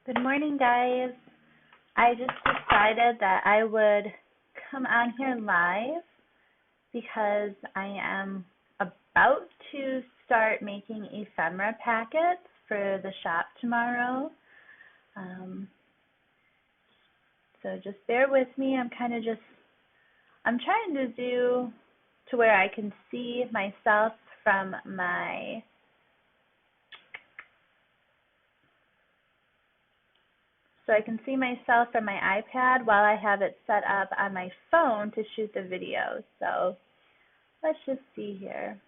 Good morning, guys. I just decided that I would come on here live because I am about to start making ephemera packets for the shop tomorrow. So just bear with me. I'm trying to do to where I can see myself from my So I can see myself from my iPad while I have it set up on my phone to shoot the video. So let's just see here.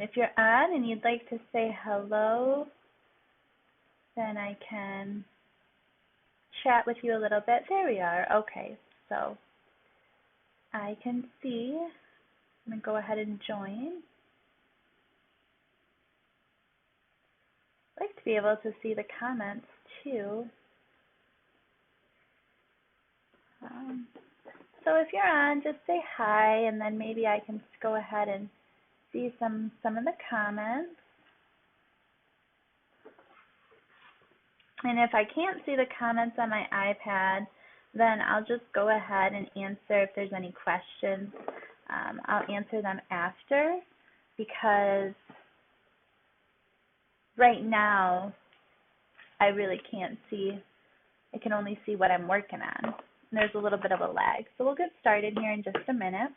If you're on and you'd like to say hello, then I can chat with you a little bit. There we are. Okay, so I can see. I'm going to go ahead and join. I'd like to be able to see the comments too. So if you're on, just say hi, and then maybe I can go ahead and see some of the comments. And if I can't see the comments on my iPad, then I'll just go ahead and answer if there's any questions. I'll answer them after, because right now I really can't see. I can only see what I'm working on. And there's a little bit of a lag. So we'll get started here in just a minute.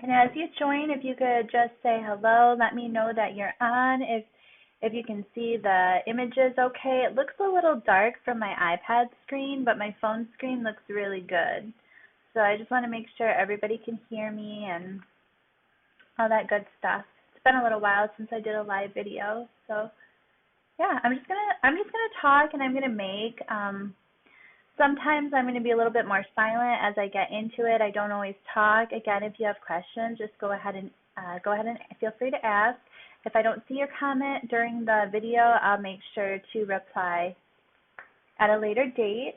And as you join, if you could just say hello, let me know that you're on. If you can see the images okay. It looks a little dark from my iPad screen, but my phone screen looks really good. So I just want to make sure everybody can hear me and all that good stuff. It's been a little while since I did a live video, so yeah, I'm just gonna talk and I'm gonna make. Sometimes I'm going to be a little bit more silent as I get into it. I don't always talk. Again, if you have questions, just go ahead and feel free to ask. If I don't see your comment during the video, I'll make sure to reply at a later date.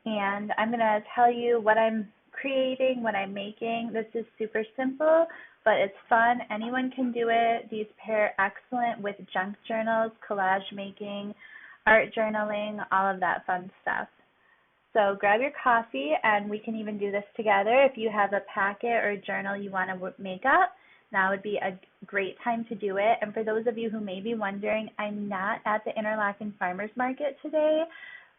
And I'm going to tell you what I'm creating, what I'm making. This is super simple, but it's fun. Anyone can do it. These pair excellent with junk journals, collage making, art journaling, all of that fun stuff. So grab your coffee, and we can even do this together. If you have a packet or a journal you want to make up, now would be a great time to do it. And for those of you who may be wondering, I'm not at the Interlachen Farmers Market today.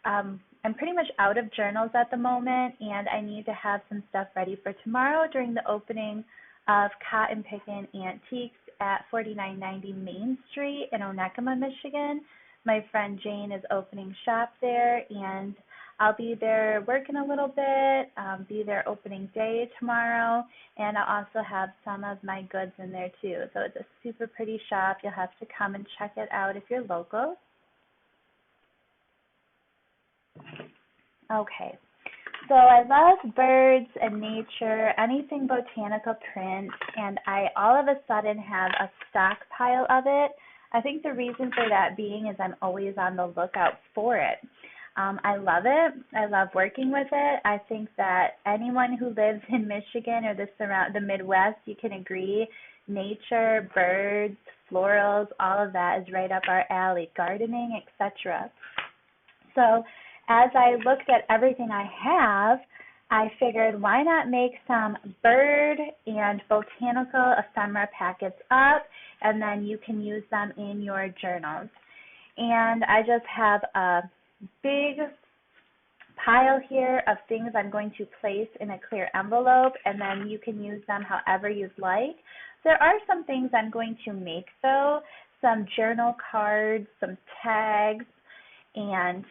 I'm pretty much out of journals at the moment, and I need to have some stuff ready for tomorrow during the opening of Cotton Pickin' Antiques at 4990 Main Street in Onekama, Michigan. My friend Jane is opening shop there, and I'll be there working a little bit, be there opening day tomorrow, and I'll also have some of my goods in there too. So it's a super pretty shop. You'll have to come and check it out if you're local. Okay, so I love birds and nature, anything botanical print, and I all of a sudden have a stockpile of it. I think the reason for that being is I'm always on the lookout for it. I love it. I love working with it. I think that anyone who lives in Michigan or the Midwest, you can agree, nature, birds, florals, all of that is right up our alley, gardening, etc. So as I looked at everything I have, I figured why not make some bird and botanical ephemera packets up, and then you can use them in your journals. And I just have a big pile here of things I'm going to place in a clear envelope, and then you can use them however you'd like. There are some things I'm going to make though, some journal cards, some tags, and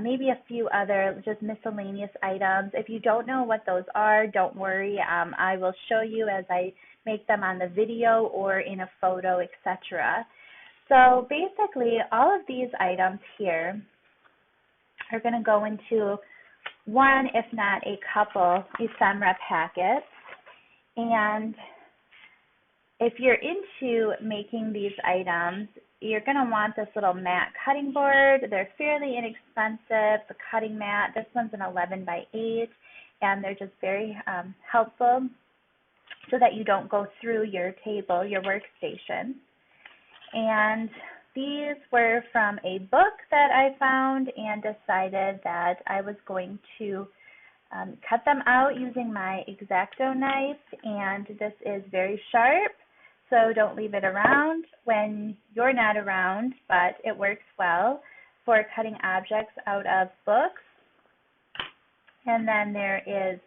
maybe a few other just miscellaneous items. If you don't know what those are, don't worry. I will show you as I make them on the video or in a photo, etc. So basically all of these items here are going to go into one, if not a couple, ephemera packets. And if you're into making these items, you're going to want this little mat cutting board. They're fairly inexpensive. The cutting mat, this one's an 11 by 8, and they're just very helpful so that you don't go through your table, your workstation. And these were from a book that I found and decided that I was going to cut them out using my X-Acto knife, and this is very sharp, so don't leave it around when you're not around, but it works well for cutting objects out of books. And then there is,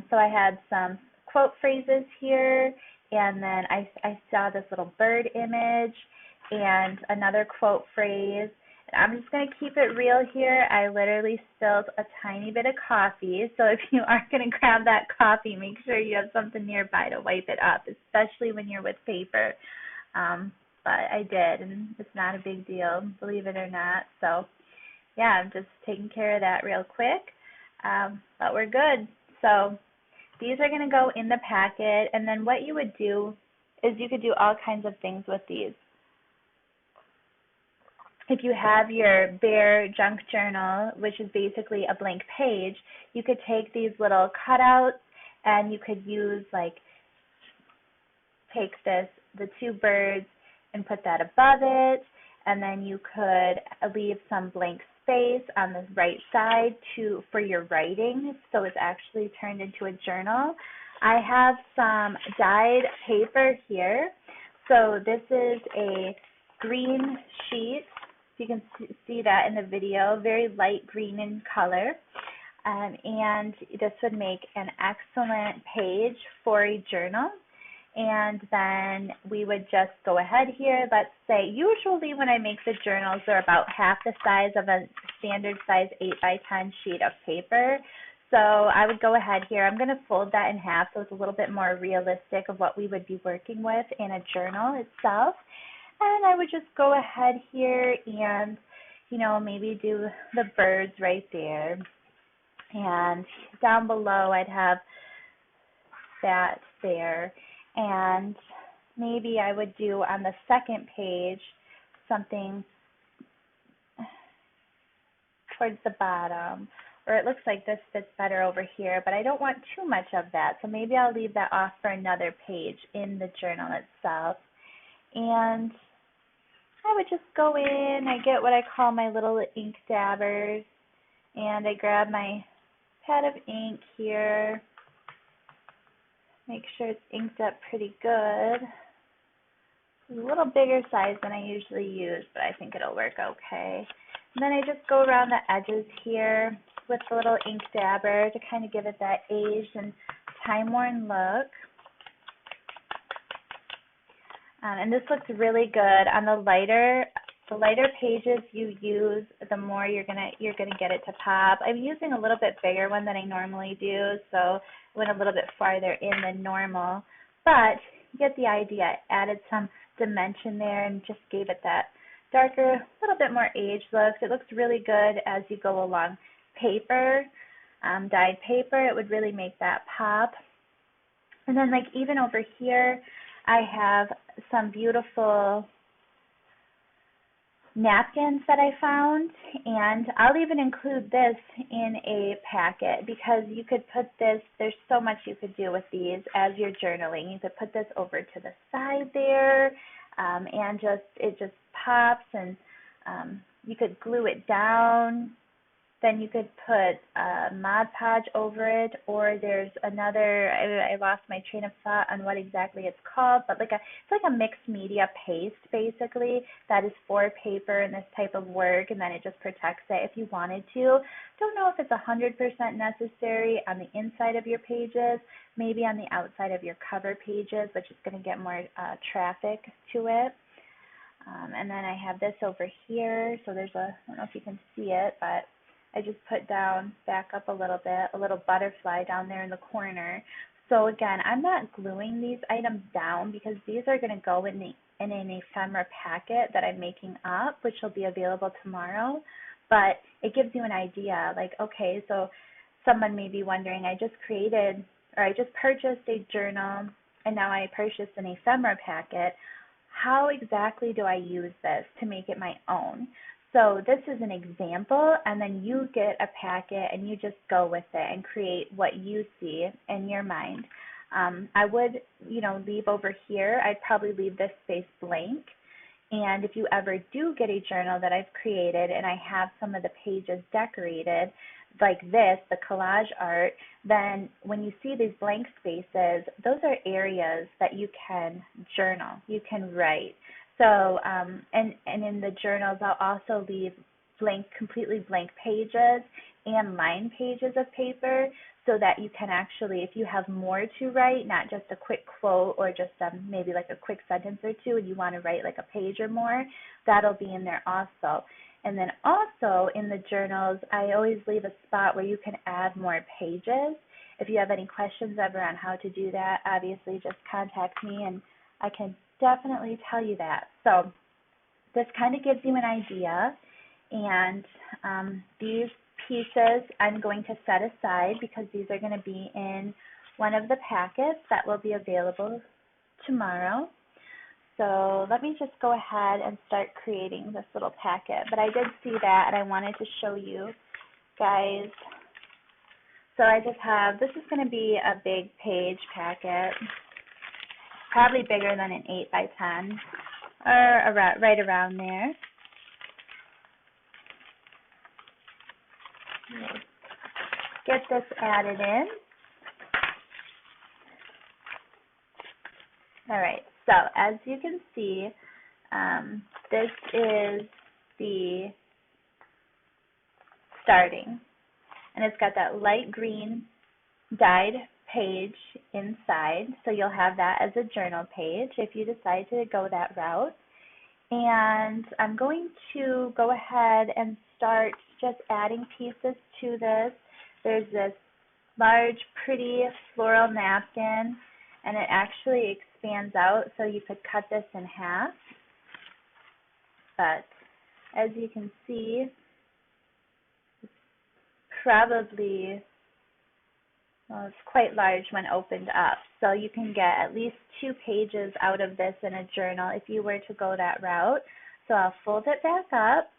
so I had some quote phrases here, and then I saw this little bird image and another quote phrase. I'm just going to keep it real here. I literally spilled a tiny bit of coffee, so if you are going to grab that coffee, make sure you have something nearby to wipe it up, especially when you're with paper. But I did, and it's not a big deal, believe it or not. So, yeah, I'm just taking care of that real quick. But we're good. So these are going to go in the packet, and then what you would do is you could do all kinds of things with these. If you have your bare junk journal, which is basically a blank page, you could take these little cutouts and you could use, like, take the two birds and put that above it, and then you could leave some blank space on the right side for your writing, so it's actually turned into a journal. I have some dyed paper here. So this is a green sheet. You can see that in the video, very light green in color. And this would make an excellent page for a journal. And then we would just go ahead here. Let's say, usually when I make the journals, they're about half the size of a standard size 8 by 10 sheet of paper. So I would go ahead here. I'm going to fold that in half so it's a little bit more realistic of what we would be working with in a journal itself. And I would just go ahead here and, you know, maybe do the birds right there. And down below I'd have that there. And maybe I would do on the second page something towards the bottom. Or it looks like this fits better over here, but I don't want too much of that. So maybe I'll leave that off for another page in the journal itself. And I would just go in, I get what I call my little ink dabbers, and I grab my pad of ink here, make sure it's inked up pretty good. It's a little bigger size than I usually use, but I think it'll work okay. And then I just go around the edges here with the little ink dabber to kind of give it that aged and time-worn look. And this looks really good. On the lighter pages you use, the more you're gonna get it to pop. I'm using a little bit bigger one than I normally do, so I went a little bit farther in than normal. But you get the idea. I added some dimension there and just gave it that darker, little bit more aged look. It looks really good as you go along paper, dyed paper. It would really make that pop. And then, like, even over here, I have some beautiful napkins that I found, and I'll even include this in a packet because you could put this, there's so much you could do with these as you're journaling. You could put this over to the side there, and it just pops, and you could glue it down. Then you could put Mod Podge over it, or there's another, I lost my train of thought on what exactly it's called, but it's like a mixed media paste, basically, that is for paper and this type of work, and then it just protects it if you wanted to. Don't know if it's 100% necessary on the inside of your pages, maybe on the outside of your cover pages, which is going to get more traffic to it. And then I have this over here, so there's I don't know if you can see it, but I just put down, back up a little bit, a little butterfly down there in the corner. So again, I'm not gluing these items down because these are going to go in an ephemera packet that I'm making up, which will be available tomorrow. But it gives you an idea, like, okay, so someone may be wondering, I just created or I just purchased a journal and now I purchased an ephemera packet, how exactly do I use this to make it my own? So this is an example, and then you get a packet and you just go with it and create what you see in your mind. I would, leave over here, I'd probably leave this space blank. And if you ever do get a journal that I've created and I have some of the pages decorated, like this, the collage art, then when you see these blank spaces, those are areas that you can journal, you can write. So, and in the journals, I'll also leave completely blank pages and line pages of paper so that you can actually, if you have more to write, not just a quick quote or just maybe like a quick sentence or two, and you want to write like a page or more, that'll be in there also. And then also in the journals, I always leave a spot where you can add more pages. If you have any questions ever on how to do that, obviously just contact me and I can definitely tell you that. So this kind of gives you an idea. And these pieces I'm going to set aside because these are going to be in one of the packets that will be available tomorrow. So let me just go ahead and start creating this little packet. But I did see that and I wanted to show you guys. So I just have, this is going to be a big page packet, probably bigger than an 8 by 10 or right around there. Get this added in. All right, so as you can see, this is the starting, and it's got that light green dyed page inside, so you'll have that as a journal page if you decide to go that route. And I'm going to go ahead and start just adding pieces to this. There's this large, pretty floral napkin, and it actually expands out, so you could cut this in half. But as you can see, it's probably, well, it's quite large when opened up. So you can get at least 2 pages out of this in a journal if you were to go that route. So I'll fold it back up,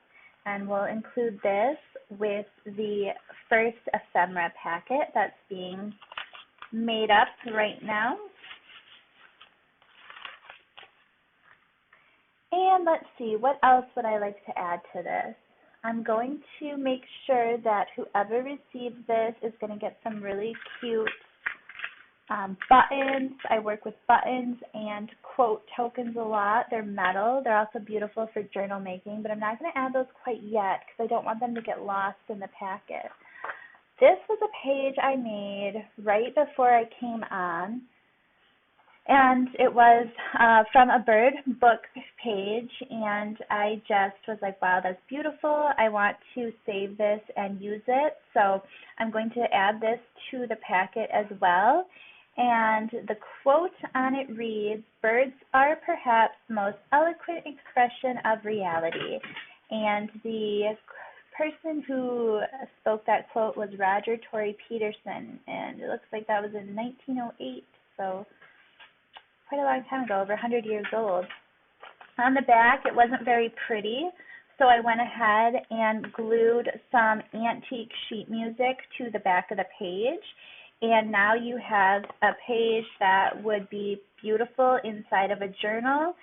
and we'll include this with the first ephemera packet that's being made up right now. And let's see, what else would I like to add to this? I'm going to make sure that whoever receives this is going to get some really cute buttons. I work with buttons and quote tokens a lot. They're metal. They're also beautiful for journal making, but I'm not going to add those quite yet because I don't want them to get lost in the packet. This was a page I made right before I came on, and it was from a bird book page, and I just was like, wow, that's beautiful. I want to save this and use it, so I'm going to add this to the packet as well. And the quote on it reads, "Birds are perhaps the most eloquent expression of reality." And the person who spoke that quote was Roger Tory Peterson, and it looks like that was in 1908, so quite a long time ago, over 100 years old. On the back, it wasn't very pretty, so I went ahead and glued some antique sheet music to the back of the page. And now you have a page that would be beautiful inside of a journal.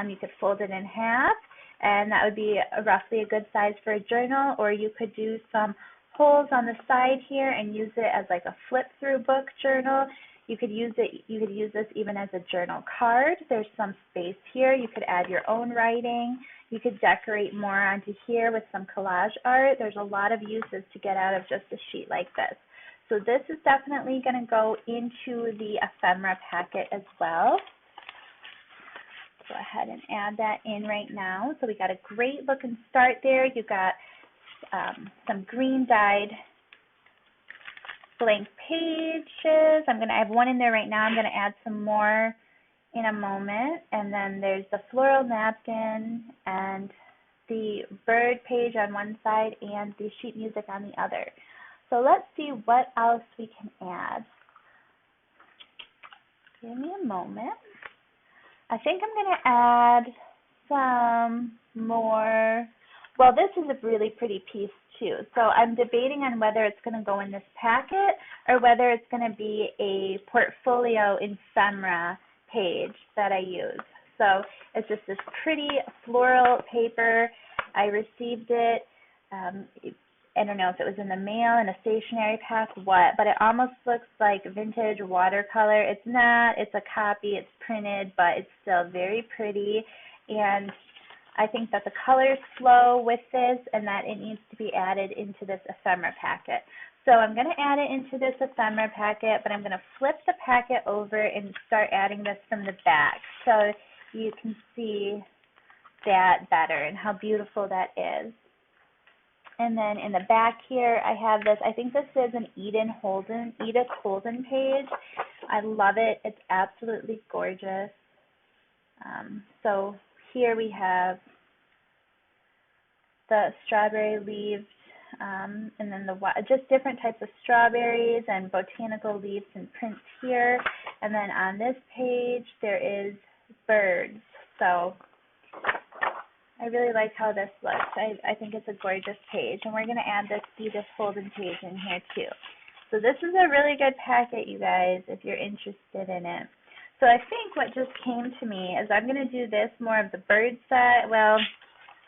You could fold it in half, and that would be roughly a good size for a journal, or you could do some holes on the side here and use it as like a flip-through book journal. You could use this even as a journal card. There's some space here. You could add your own writing. You could decorate more onto here with some collage art. There's a lot of uses to get out of just a sheet like this. So this is definitely going to go into the ephemera packet as well. Go ahead and add that in right now. So we got a great looking start there. You got some green dyed blank pages. I have one in there right now. I'm going to add some more in a moment. And then there's the floral napkin and the bird page on one side and the sheet music on the other. So let's see what else we can add. Give me a moment. I think I'm going to add some more. Well, this is a really pretty piece too. So I'm debating on whether it's going to go in this packet or whether it's going to be a portfolio ephemera page that I use. So it's just this pretty floral paper. I received it. I don't know if it was in the mail, in a stationery pack, what, but it almost looks like vintage watercolor. It's not, it's a copy, it's printed, but it's still very pretty, and I think that the colors flow with this and that it needs to be added into this ephemera packet. So I'm going to add it into this ephemera packet, but I'm going to flip the packet over and start adding this from the back so you can see that better and how beautiful that is. And then in the back here, I have this, I think this is an Edith Holden page. I love it. It's absolutely gorgeous. So here we have the strawberry leaves, and then just different types of strawberries and botanical leaves and prints here. And then on this page, there is birds. So I really like how this looks. I think it's a gorgeous page, and we're going to add this Edith Holden page in here too. So this is a really good packet, you guys, if you're interested in it. So I think what just came to me is I'm going to do this more of the bird set. Well,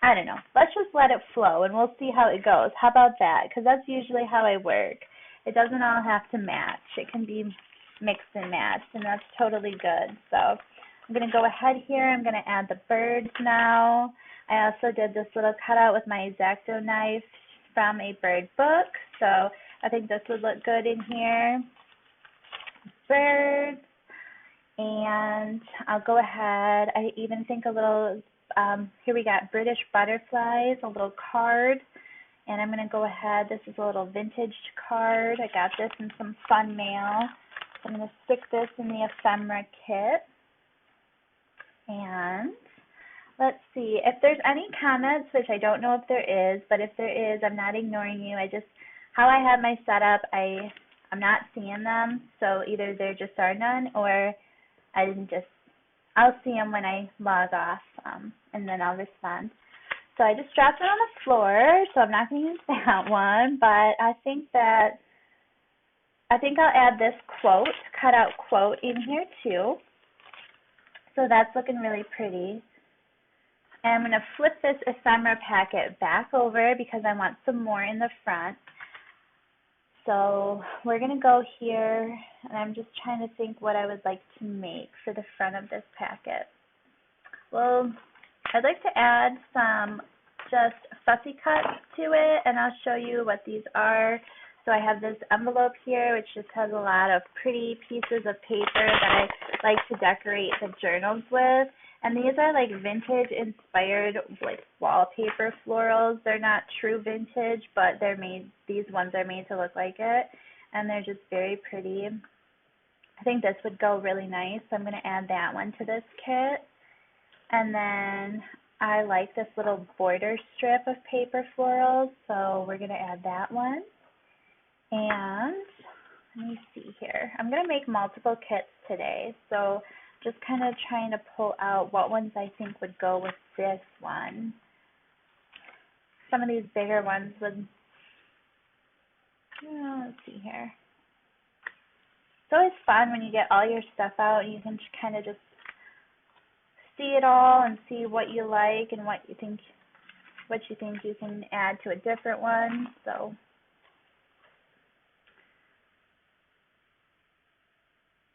I don't know. Let's just let it flow, and we'll see how it goes. How about that? Because that's usually how I work. It doesn't all have to match. It can be mixed and matched, and that's totally good. So I'm going to go ahead here. I'm going to add the birds now. I also did this little cutout with my X-Acto knife from a bird book, so I think this would look good in here. Birds, and I'll go ahead. I even think a little, here we got British butterflies, a little card, and I'm going to go ahead. This is a little vintage card. I got this in some fun mail. So I'm going to stick this in the ephemera kit, and let's see if there's any comments, which I don't know if there is, but if there is, I'm not ignoring you. How I have my setup, I'm not seeing them, so either there just are none or I'll see them when I log off, and then I'll respond. So I just dropped it on the floor, so I'm not going to use that one, but I think I'll add this cutout quote in here too. So that's looking really pretty. And I'm going to flip this ephemera packet back over because I want some more in the front. So we're going to go here, and I'm just trying to think what I would like to make for the front of this packet. Well, I'd like to add some just fussy cuts to it, and I'll show you what these are. So I have this envelope here, which just has a lot of pretty pieces of paper that I like to decorate the journals with. And these are like vintage inspired like wallpaper florals. They're not true vintage, but these ones are made to look like it. And they're just very pretty. I think this would go really nice. So I'm going to add that one to this kit. And then I like this little border strip of paper florals. So we're going to add that one. And let me see here. I'm going to make multiple kits today. So just kind of trying to pull out what ones I think would go with this one. Some of these bigger ones would, let's see here. It's always fun when you get all your stuff out and you can kind of just see it all and see what you like and what you think you can add to a different one. So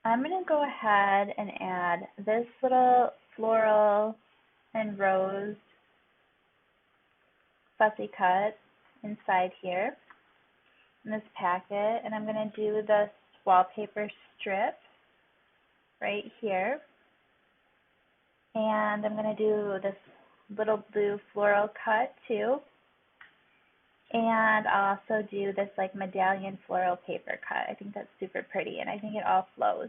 I'm going to go ahead and add this little floral and rose fussy cut inside here in this packet, and I'm going to do this wallpaper strip right here, and I'm going to do this little blue floral cut too, and I'll also do this like medallion floral paper cut. I think that's super pretty, and I think it all flows.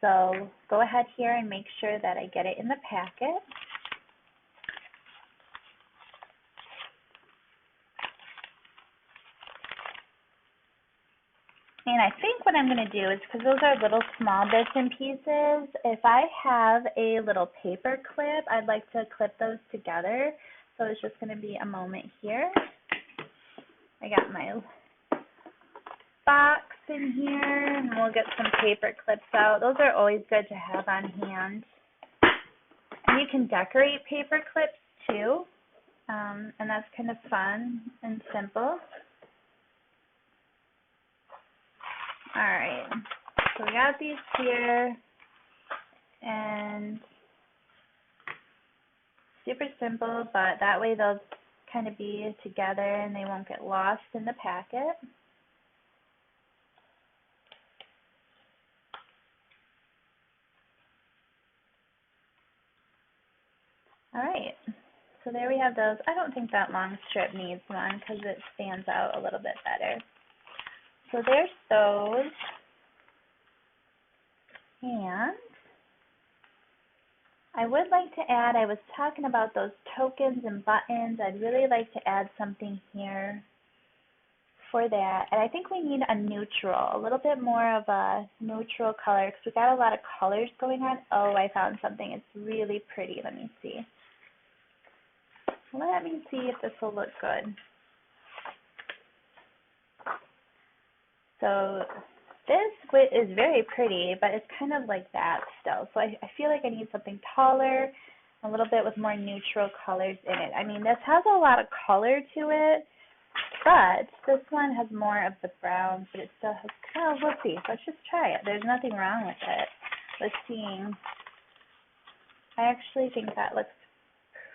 So go ahead here and make sure that I get it in the packet. And I think what I'm going to do is, because those are little small bits and pieces, if I have a little paper clip, I'd like to clip those together. So it's just going to be a moment here. I got my box in here, and we'll get some paper clips out. Those are always good to have on hand. And you can decorate paper clips too, and that's kind of fun and simple. Alright, so we got these here, and super simple, but that way they'll kind of be together and they won't get lost in the packet. Alright, so there we have those. I don't think that long strip needs one because it stands out a little bit better. So there's those, and I would like to add, I was talking about those tokens and buttons. I'd really like to add something here for that. And I think we need a neutral, a little bit more of a neutral color because we got a lot of colors going on. Oh, I found something. It's really pretty. Let me see. Let me see if this will look good. So this is very pretty, but it's kind of like that still. So I feel like I need something taller, a little bit with more neutral colors in it. I mean, this has a lot of color to it, but this one has more of the browns, but it still has, oh, we'll see. Let's just try it. There's nothing wrong with it. Let's see. I actually think that looks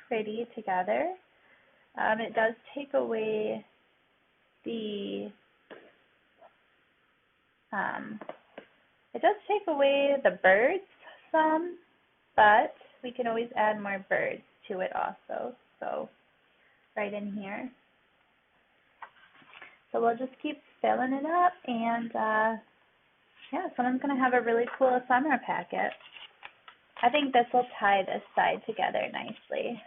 pretty together. It does take away the the birds some, but we can always add more birds to it also. So right in here. So we'll just keep filling it up, and yeah, someone's going to have a really cool ephemera packet. I think this will tie this side together nicely.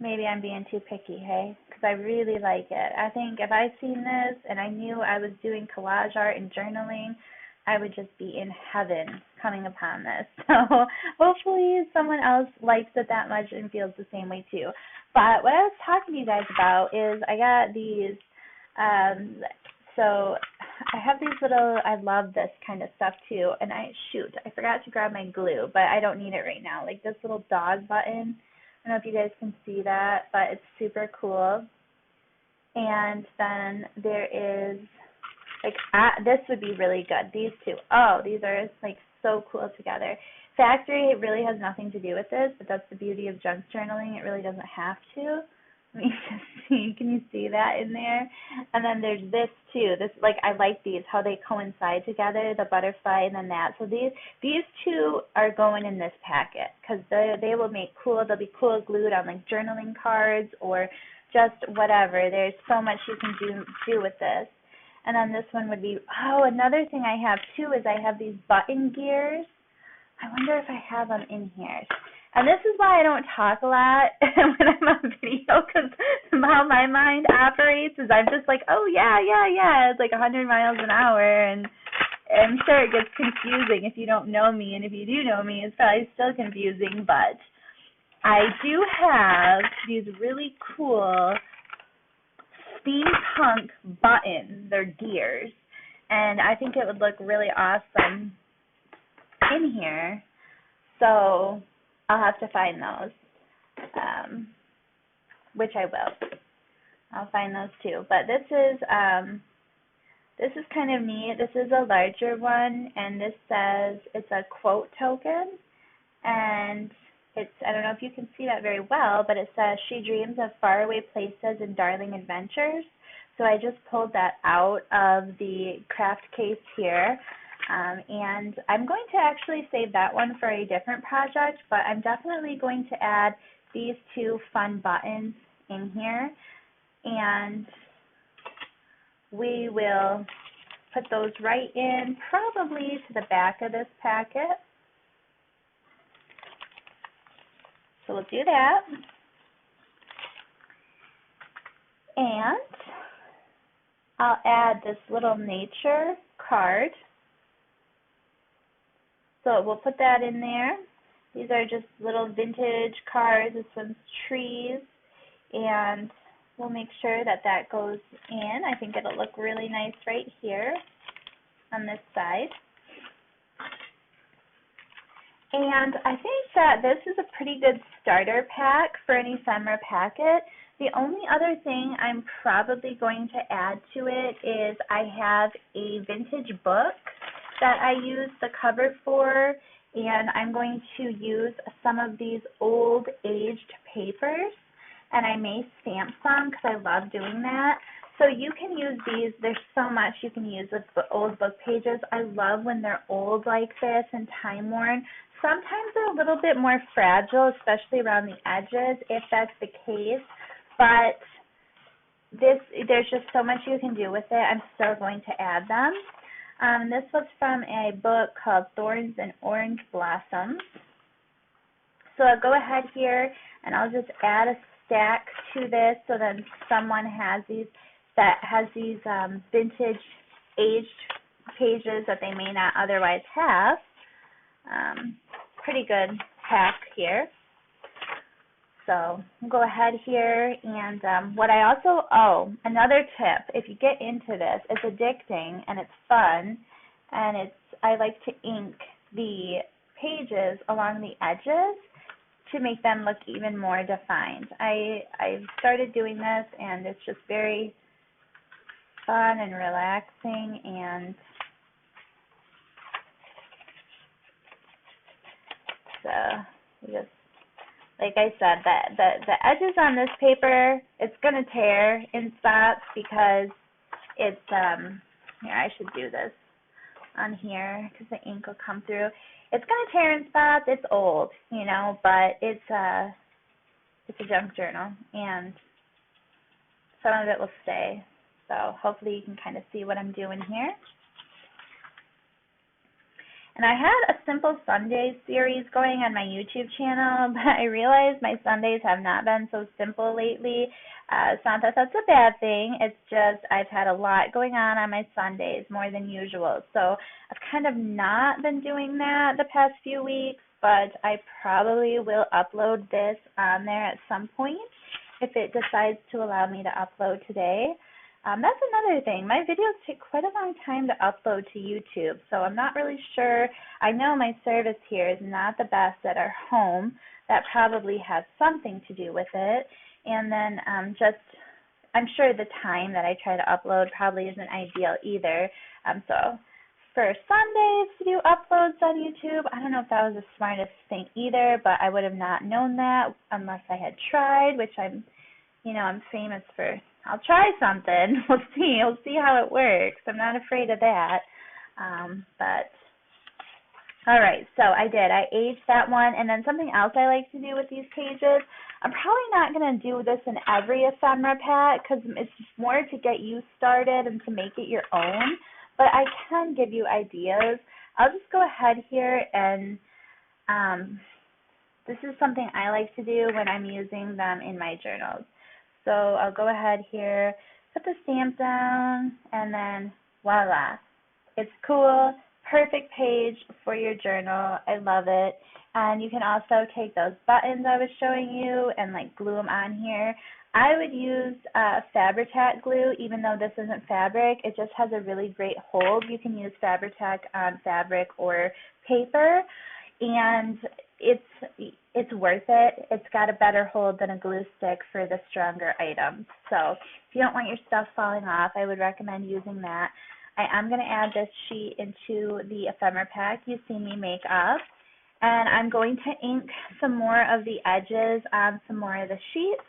Maybe I'm being too picky, hey? Because I really like it. I think if I'd seen this and I knew I was doing collage art and journaling, I would just be in heaven coming upon this. So hopefully someone else likes it that much and feels the same way too. But what I was talking to you guys about is I got these, so I have these little, I love this kind of stuff too. And I forgot to grab my glue, but I don't need it right now. Like this little dog button. I don't know if you guys can see that, but it's super cool. And then there is, like, this would be really good. These two. Oh, these are, like, so cool together. Factory, it really has nothing to do with this, but that's the beauty of junk journaling. It really doesn't have to. Let me just see. Can you see that in there? And then there's this, too. This, like, I like these, how they coincide together, the butterfly and then that. So these two are going in this packet because they will make cool, they'll be cool glued on, like, journaling cards or just whatever. There's so much you can do with this. And then this one would be, oh, another thing I have, too, is I have these button gears. I wonder if I have them in here. And this is why I don't talk a lot when I'm on video, because how my mind operates is I'm just like, oh, yeah, it's like 100 miles an hour, and I'm sure it gets confusing if you don't know me, and if you do know me, it's probably still confusing, but I do have these really cool steampunk buttons. They're gears, and I think it would look really awesome in here, so I'll have to find those, which I will. I'll find those too. But this is kind of neat. This is a larger one, and this says it's a quote token, and it's, I don't know if you can see that very well, but it says she dreams of faraway places and darling adventures. So I just pulled that out of the craft case here. And I'm going to actually save that one for a different project, but I'm definitely going to add these two fun buttons in here, and we will put those right in, probably to the back of this packet. So we'll do that. And I'll add this little nature card. So we'll put that in there. These are just little vintage cards. This one's trees. And we'll make sure that that goes in. I think it'll look really nice right here on this side. And I think that this is a pretty good starter pack for an ephemera packet. The only other thing I'm probably going to add to it is I have a vintage book that I use the cover for, and I'm going to use some of these old aged papers, and I may stamp some because I love doing that. So you can use these. There's so much you can use with old book pages. I love when they're old like this and time-worn. Sometimes they're a little bit more fragile, especially around the edges, if that's the case. But there's just so much you can do with it. I'm still going to add them. This was from a book called Thorns and Orange Blossoms. So I'll go ahead here and I'll just add a stack to this so that someone has these vintage aged pages that they may not otherwise have. Pretty good pack here. So I'll go ahead here and another tip, if you get into this, it's addicting and it's fun, and I like to ink the pages along the edges to make them look even more defined. I've started doing this and it's just very fun and relaxing, and just like I said, the edges on this paper, it's going to tear in spots because it's, here, I should do this on here because the ink will come through. It's going to tear in spots. It's old, you know, but it's a junk journal, and some of it will stay. So hopefully you can kind of see what I'm doing here. And I had a Simple Sundays series going on my YouTube channel, but I realized my Sundays have not been so simple lately. It's not that that's a bad thing. It's just I've had a lot going on my Sundays, more than usual. So I've kind of not been doing that the past few weeks, but I probably will upload this on there at some point if it decides to allow me to upload today. That's another thing. My videos take quite a long time to upload to YouTube, so I'm not really sure. I know my service here is not the best at our home. That probably has something to do with it. And then I'm sure the time that I try to upload probably isn't ideal either. So for Sundays to do uploads on YouTube, I don't know if that was the smartest thing either, but I would have not known that unless I had tried, which I'm famous for. I'll try something. We'll see. We'll see how it works. I'm not afraid of that. But all right, so I did. I aged that one. And then something else I like to do with these pages, I'm probably not going to do this in every ephemera pack because it's more to get you started and to make it your own. But I can give you ideas. I'll just go ahead here and this is something I like to do when I'm using them in my journals. So I'll go ahead here, put the stamp down, and then voila. It's cool, perfect page for your journal. I love it. And you can also take those buttons I was showing you and like glue them on here. I would use Fabri-Tac glue, even though this isn't fabric. It just has a really great hold. You can use Fabri-Tac on fabric or paper, and it's worth it. It's got a better hold than a glue stick for the stronger items. So if you don't want your stuff falling off, I would recommend using that. I am going to add this sheet into the ephemera pack you see me make up. And I'm going to ink some more of the edges on some more of the sheets.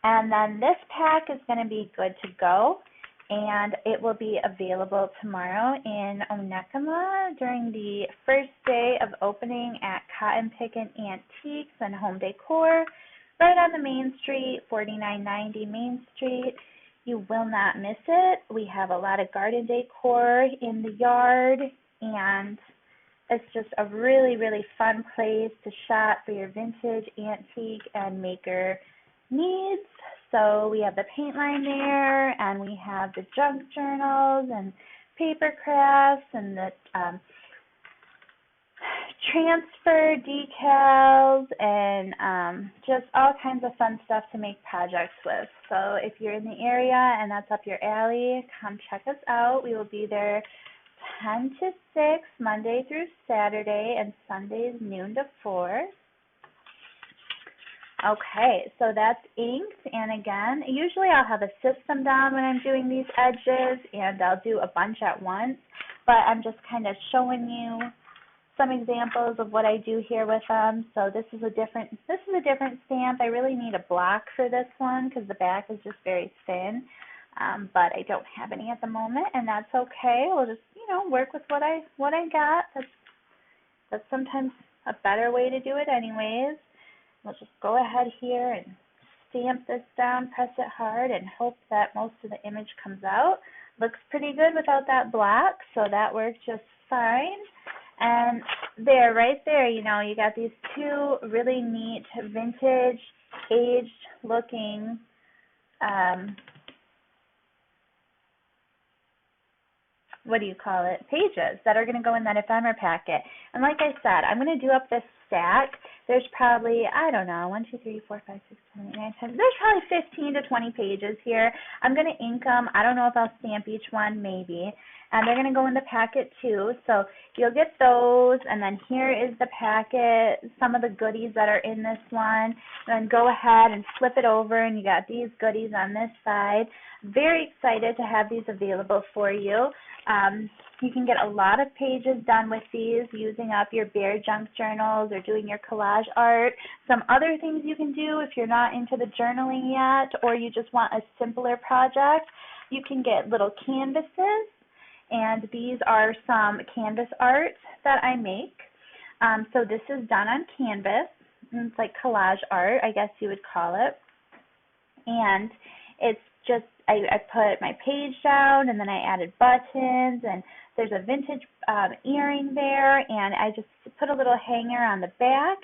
And then this pack is going to be good to go. And it will be available tomorrow in Onekama during the first day of opening at Cotton Pickin' Antiques and Home Decor, right on the Main Street, 4990 Main Street. You will not miss it. We have a lot of garden decor in the yard, and it's just a really, really fun place to shop for your vintage, antique, and maker needs. So we have the paint line there, and we have the junk journals and paper crafts and the transfer decals and just all kinds of fun stuff to make projects with. So if you're in the area and that's up your alley, come check us out. We will be there 10 to 6, Monday through Saturday, and Sundays noon to 4. Okay, so that's inked, and again, usually I'll have a system down when I'm doing these edges, and I'll do a bunch at once, but I'm just kind of showing you some examples of what I do here with them. So this is a different stamp. I really need a block for this one because the back is just very thin, but I don't have any at the moment, and that's okay. We'll just work with what I got. That's sometimes a better way to do it, anyways. We'll just go ahead here and stamp this down, press it hard, and hope that most of the image comes out. Looks pretty good without that block, so that worked just fine. And there, right there, you got these two really neat vintage, aged-looking pages that are going to go in that ephemera packet. And like I said, I'm going to do up this stack. There's probably, I don't know, 1, 2, 3, 4, 5, 6, 7, 8, 9, 10. There's probably 15 to 20 pages here. I'm going to ink them. I don't know if I'll stamp each one, maybe. And they're going to go in the packet too. So you'll get those. And then here is the packet, some of the goodies that are in this one. And then go ahead and flip it over, and you got these goodies on this side. Very excited to have these available for you. You can get a lot of pages done with these using up your bare junk journals or doing your collage art. Some other things you can do if you're not into the journaling yet, or you just want a simpler project, you can get little canvases, and these are some canvas art that I make. So this is done on canvas. It's like collage art, I guess you would call it. And it's just, I put my page down, and then I added buttons, and there's a vintage earring there, and I just put a little hanger on the back,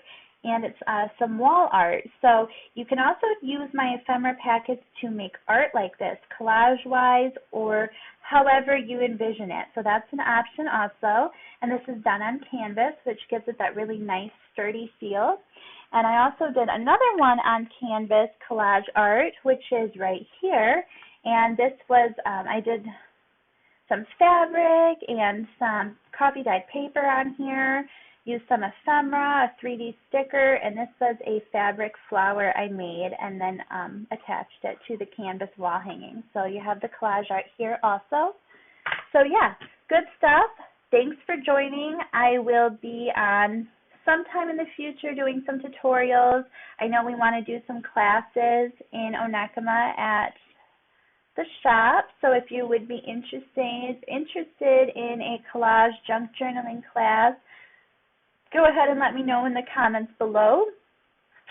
and it's some wall art. So you can also use my ephemera packets to make art like this, collage-wise, or however you envision it. So that's an option also, and this is done on canvas, which gives it that really nice, sturdy feel. And I also did another one on canvas, collage art, which is right here. And this was, I did some fabric and some coffee dyed paper on here, used some ephemera, a 3D sticker, and this was a fabric flower I made and then attached it to the canvas wall hanging. So you have the collage art here also. So yeah, good stuff. Thanks for joining. I will be on sometime in the future doing some tutorials. I know we want to do some classes in Onekama at the shop, so if you would be interested in a collage junk journaling class, go ahead and let me know in the comments below.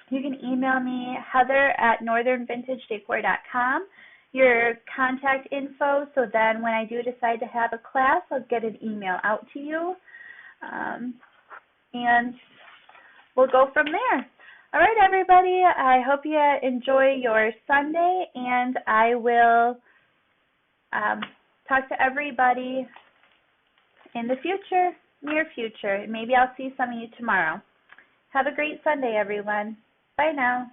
You can email me, heather@northernvintagedecor.com, your contact info, so then when I do decide to have a class, I'll get an email out to you, and we'll go from there. All right, everybody, I hope you enjoy your Sunday, and I will talk to everybody in the future, near future. Maybe I'll see some of you tomorrow. Have a great Sunday, everyone. Bye now.